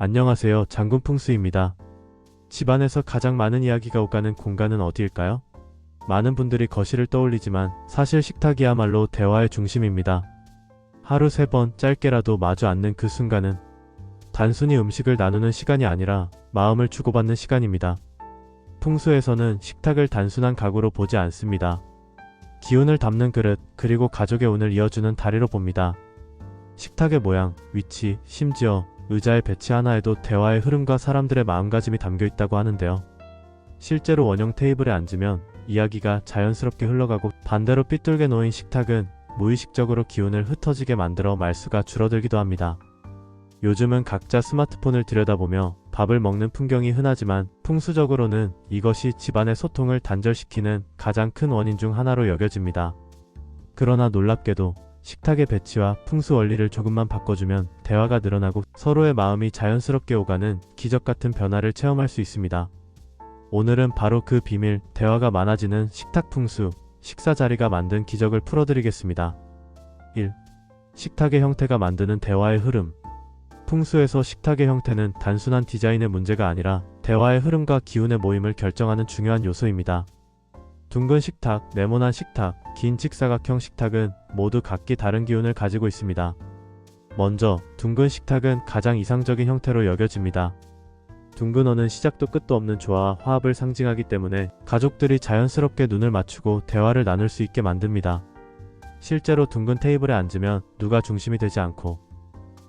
안녕하세요. 장군풍수입니다. 집안에서 가장 많은 이야기가 오가는 공간은 어디일까요? 많은 분들이 거실을 떠올리지만 사실 식탁이야말로 대화의 중심입니다. 하루 3번 짧게라도 마주 앉는 그 순간은 단순히 음식을 나누는 시간이 아니라 마음을 주고받는 시간입니다. 풍수에서는 식탁을 단순한 가구로 보지 않습니다. 기운을 담는 그릇, 그리고 가족의 운을 이어주는 다리로 봅니다. 식탁의 모양, 위치, 심지어 의자의 배치 하나에도 대화의 흐름과 사람들의 마음가짐이 담겨 있다고 하는데요. 실제로 원형 테이블에 앉으면 이야기가 자연스럽게 흘러가고, 반대로 삐뚤게 놓인 식탁은 무의식적으로 기운을 흩어지게 만들어 말수가 줄어들기도 합니다. 요즘은 각자 스마트폰을 들여다보며 밥을 먹는 풍경이 흔하지만, 풍수적으로는 이것이 집안의 소통을 단절시키는 가장 큰 원인 중 하나로 여겨집니다. 그러나 놀랍게도 식탁의 배치와 풍수 원리를 조금만 바꿔주면 대화가 늘어나고 서로의 마음이 자연스럽게 오가는 기적같은 변화를 체험할 수 있습니다. 오늘은 바로 그 비밀, 대화가 많아지는 식탁 풍수, 식사 자리가 만든 기적을 풀어드리겠습니다. 1. 식탁의 형태가 만드는 대화의 흐름. 풍수에서 식탁의 형태는 단순한 디자인의 문제가 아니라 대화의 흐름과 기운의 모임을 결정하는 중요한 요소입니다. 둥근 식탁, 네모난 식탁, 긴 직사각형 식탁은 모두 각기 다른 기운을 가지고 있습니다. 먼저 둥근 식탁은 가장 이상적인 형태로 여겨집니다. 둥근 원은 시작도 끝도 없는 조화와 화합을 상징하기 때문에 가족들이 자연스럽게 눈을 맞추고 대화를 나눌 수 있게 만듭니다. 실제로 둥근 테이블에 앉으면 누가 중심이 되지 않고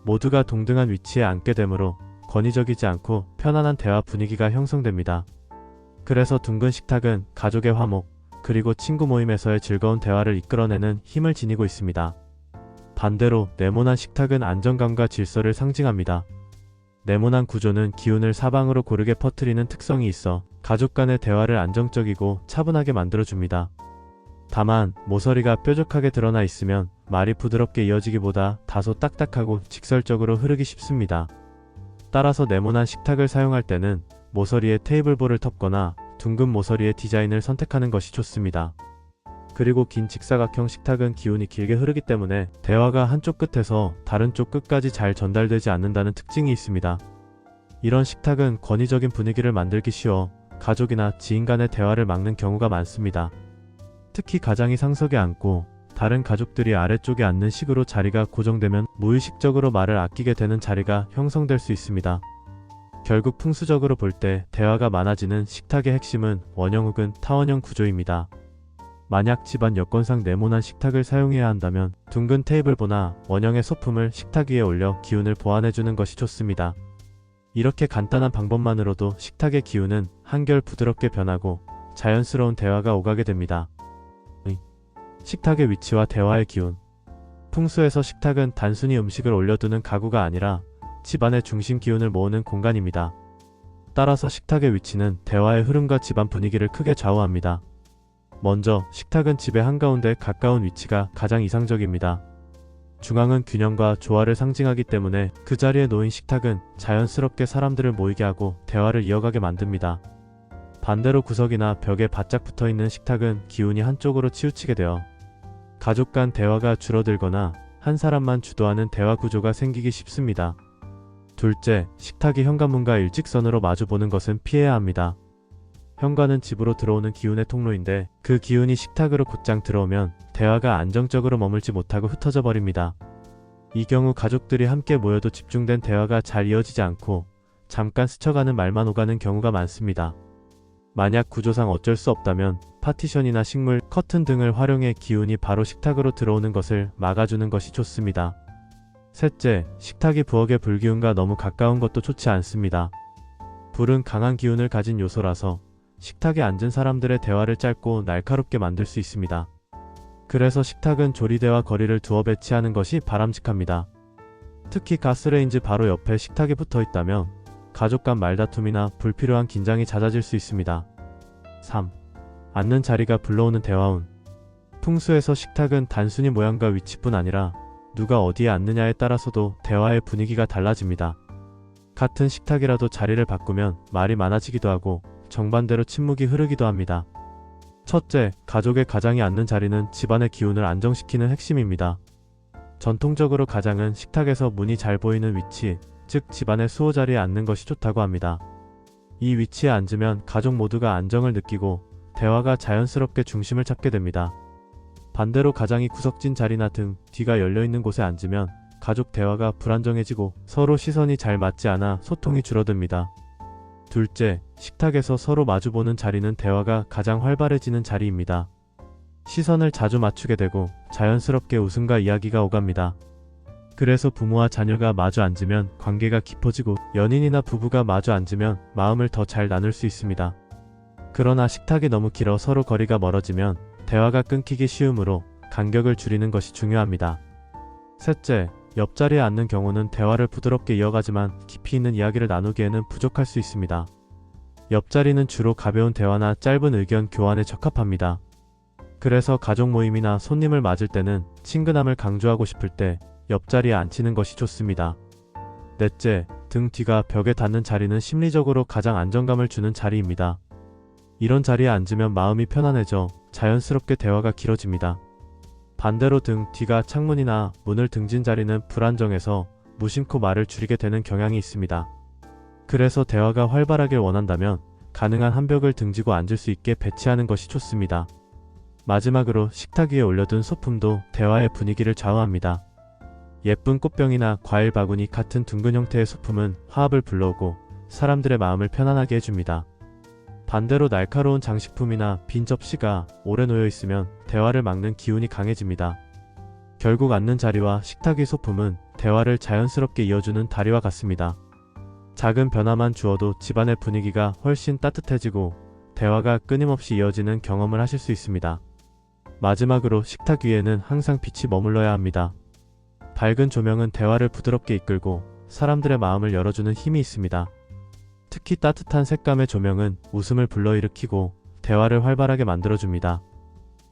모두가 동등한 위치에 앉게 되므로 권위적이지 않고 편안한 대화 분위기가 형성됩니다. 그래서 둥근 식탁은 가족의 화목, 그리고 친구 모임에서의 즐거운 대화를 이끌어내는 힘을 지니고 있습니다. 반대로 네모난 식탁은 안정감과 질서를 상징합니다. 네모난 구조는 기운을 사방으로 고르게 퍼뜨리는 특성이 있어 가족 간의 대화를 안정적이고 차분하게 만들어줍니다. 다만 모서리가 뾰족하게 드러나 있으면 말이 부드럽게 이어지기보다 다소 딱딱하고 직설적으로 흐르기 쉽습니다. 따라서 네모난 식탁을 사용할 때는 모서리에 테이블볼을 덮거나 둥근 모서리의 디자인을 선택하는 것이 좋습니다. 그리고 긴 직사각형 식탁은 기운이 길게 흐르기 때문에 대화가 한쪽 끝에서 다른 쪽 끝까지 잘 전달되지 않는다는 특징이 있습니다. 이런 식탁은 권위적인 분위기를 만들기 쉬워 가족이나 지인 간의 대화를 막는 경우가 많습니다. 특히 가장이 상석에 앉고 다른 가족들이 아래쪽에 앉는 식으로 자리가 고정되면 무의식적으로 말을 아끼게 되는 자리가 형성될 수 있습니다. 결국 풍수적으로 볼 때 대화가 많아지는 식탁의 핵심은 원형 혹은 타원형 구조입니다. 만약 집안 여건상 네모난 식탁을 사용해야 한다면 둥근 테이블보나 원형의 소품을 식탁 위에 올려 기운을 보완해주는 것이 좋습니다. 이렇게 간단한 방법만으로도 식탁의 기운은 한결 부드럽게 변하고 자연스러운 대화가 오가게 됩니다. 식탁의 위치와 대화의 기운. 풍수에서 식탁은 단순히 음식을 올려두는 가구가 아니라 집안의 중심 기운을 모으는 공간입니다. 따라서 식탁의 위치는 대화의 흐름과 집안 분위기를 크게 좌우합니다. 먼저 식탁은 집의 한가운데 가까운 위치가 가장 이상적입니다. 중앙은 균형과 조화를 상징하기 때문에 그 자리에 놓인 식탁은 자연스럽게 사람들을 모이게 하고 대화를 이어가게 만듭니다. 반대로 구석이나 벽에 바짝 붙어있는 식탁은 기운이 한쪽으로 치우치게 되어 가족 간 대화가 줄어들거나 한 사람만 주도하는 대화 구조가 생기기 쉽습니다. 둘째, 식탁이 현관문과 일직선으로 마주보는 것은 피해야 합니다. 현관은 집으로 들어오는 기운의 통로인데 그 기운이 식탁으로 곧장 들어오면 대화가 안정적으로 머물지 못하고 흩어져 버립니다. 이 경우 가족들이 함께 모여도 집중된 대화가 잘 이어지지 않고 잠깐 스쳐가는 말만 오가는 경우가 많습니다. 만약 구조상 어쩔 수 없다면 파티션이나 식물, 커튼 등을 활용해 기운이 바로 식탁으로 들어오는 것을 막아주는 것이 좋습니다. 셋째, 식탁이 부엌의 불기운과 너무 가까운 것도 좋지 않습니다. 불은 강한 기운을 가진 요소라서 식탁에 앉은 사람들의 대화를 짧고 날카롭게 만들 수 있습니다. 그래서 식탁은 조리대와 거리를 두어 배치하는 것이 바람직합니다. 특히 가스레인지 바로 옆에 식탁이 붙어 있다면 가족 간 말다툼이나 불필요한 긴장이 잦아질 수 있습니다. 3. 앉는 자리가 불러오는 대화운. 풍수에서 식탁은 단순히 모양과 위치뿐 아니라 누가 어디에 앉느냐에 따라서도 대화의 분위기가 달라집니다. 같은 식탁이라도 자리를 바꾸면 말이 많아지기도 하고 정반대로 침묵이 흐르기도 합니다. 첫째, 가족의 가장이 앉는 자리는 집안의 기운을 안정시키는 핵심입니다. 전통적으로 가장은 식탁에서 문이 잘 보이는 위치, 즉 집안의 수호 자리에 앉는 것이 좋다고 합니다. 이 위치에 앉으면 가족 모두가 안정을 느끼고 대화가 자연스럽게 중심을 찾게 됩니다. 반대로 가장이 구석진 자리나 등 뒤가 열려있는 곳에 앉으면 가족 대화가 불안정해지고 서로 시선이 잘 맞지 않아 소통이 줄어듭니다. 둘째, 식탁에서 서로 마주보는 자리는 대화가 가장 활발해지는 자리입니다. 시선을 자주 맞추게 되고 자연스럽게 웃음과 이야기가 오갑니다. 그래서 부모와 자녀가 마주 앉으면 관계가 깊어지고 연인이나 부부가 마주 앉으면 마음을 더 잘 나눌 수 있습니다. 그러나 식탁이 너무 길어 서로 거리가 멀어지면 대화가 끊기기 쉬우므로 간격을 줄이는 것이 중요합니다. 셋째, 옆자리에 앉는 경우는 대화를 부드럽게 이어가지만 깊이 있는 이야기를 나누기에는 부족할 수 있습니다. 옆자리는 주로 가벼운 대화나 짧은 의견 교환에 적합합니다. 그래서 가족 모임이나 손님을 맞을 때는 친근함을 강조하고 싶을 때 옆자리에 앉히는 것이 좋습니다. 넷째, 등 뒤가 벽에 닿는 자리는 심리적으로 가장 안정감을 주는 자리입니다. 이런 자리에 앉으면 마음이 편안해져 자연스럽게 대화가 길어집니다. 반대로 등 뒤가 창문이나 문을 등진 자리는 불안정해서 무심코 말을 줄이게 되는 경향이 있습니다. 그래서 대화가 활발하길 원한다면 가능한 한 벽을 등지고 앉을 수 있게 배치하는 것이 좋습니다. 마지막으로 식탁 위에 올려둔 소품도 대화의 분위기를 좌우합니다. 예쁜 꽃병이나 과일 바구니 같은 둥근 형태의 소품은 화합을 불러오고 사람들의 마음을 편안하게 해줍니다. 반대로 날카로운 장식품이나 빈 접시가 오래 놓여 있으면 대화를 막는 기운이 강해집니다. 결국 앉는 자리와 식탁 위 소품은 대화를 자연스럽게 이어주는 다리와 같습니다. 작은 변화만 주어도 집안의 분위기가 훨씬 따뜻해지고 대화가 끊임없이 이어지는 경험을 하실 수 있습니다. 마지막으로 식탁 위에는 항상 빛이 머물러야 합니다. 밝은 조명은 대화를 부드럽게 이끌고 사람들의 마음을 열어주는 힘이 있습니다. 특히 따뜻한 색감의 조명은 웃음을 불러일으키고 대화를 활발하게 만들어줍니다.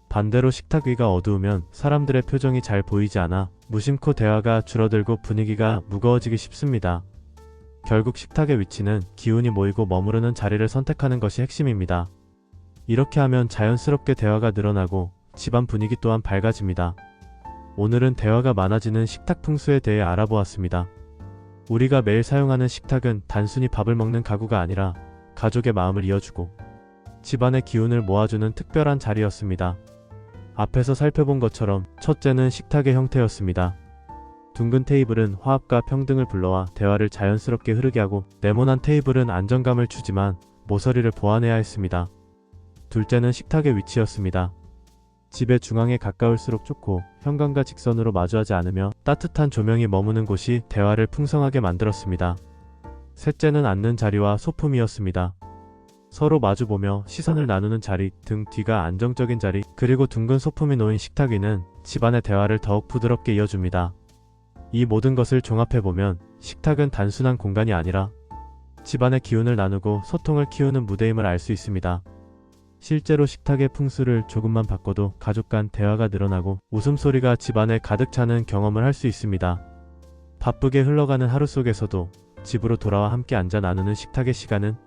반대로 식탁 위가 어두우면 사람들의 표정이 잘 보이지 않아 무심코 대화가 줄어들고 분위기가 무거워지기 쉽습니다. 결국 식탁의 위치는 기운이 모이고 머무르는 자리를 선택하는 것이 핵심입니다. 이렇게 하면 자연스럽게 대화가 늘어나고 집안 분위기 또한 밝아집니다. 오늘은 대화가 많아지는 식탁 풍수에 대해 알아보았습니다. 우리가 매일 사용하는 식탁은 단순히 밥을 먹는 가구가 아니라 가족의 마음을 이어주고 집안의 기운을 모아주는 특별한 자리였습니다. 앞에서 살펴본 것처럼 첫째는 식탁의 형태였습니다. 둥근 테이블은 화합과 평등을 불러와 대화를 자연스럽게 흐르게 하고 네모난 테이블은 안정감을 주지만 모서리를 보완해야 했습니다. 둘째는 식탁의 위치였습니다. 집의 중앙에 가까울수록 좋고 현관과 직선으로 마주하지 않으며 따뜻한 조명이 머무는 곳이 대화를 풍성하게 만들었습니다. 셋째는 앉는 자리와 소품이었습니다. 서로 마주보며 시선을 나누는 자리, 등 뒤가 안정적인 자리, 그리고 둥근 소품이 놓인 식탁 위는 집안의 대화를 더욱 부드럽게 이어줍니다. 이 모든 것을 종합해보면 식탁은 단순한 공간이 아니라 집안의 기운을 나누고 소통을 키우는 무대임을 알 수 있습니다. 실제로 식탁의 풍수를 조금만 바꿔도 가족 간 대화가 늘어나고 웃음소리가 집안에 가득 차는 경험을 할 수 있습니다. 바쁘게 흘러가는 하루 속에서도 집으로 돌아와 함께 앉아 나누는 식탁의 시간은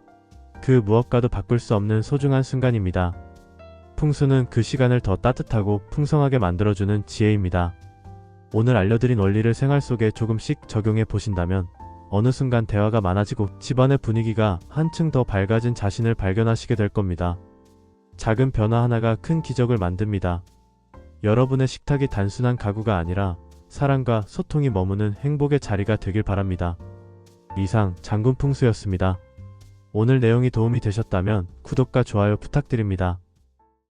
그 무엇과도 바꿀 수 없는 소중한 순간입니다. 풍수는 그 시간을 더 따뜻하고 풍성하게 만들어주는 지혜입니다. 오늘 알려드린 원리를 생활 속에 조금씩 적용해 보신다면 어느 순간 대화가 많아지고 집안의 분위기가 한층 더 밝아진 자신을 발견하시게 될 겁니다. 작은 변화 하나가 큰 기적을 만듭니다. 여러분의 식탁이 단순한 가구가 아니라 사랑과 소통이 머무는 행복의 자리가 되길 바랍니다. 이상 장군풍수였습니다. 오늘 내용이 도움이 되셨다면 구독과 좋아요 부탁드립니다.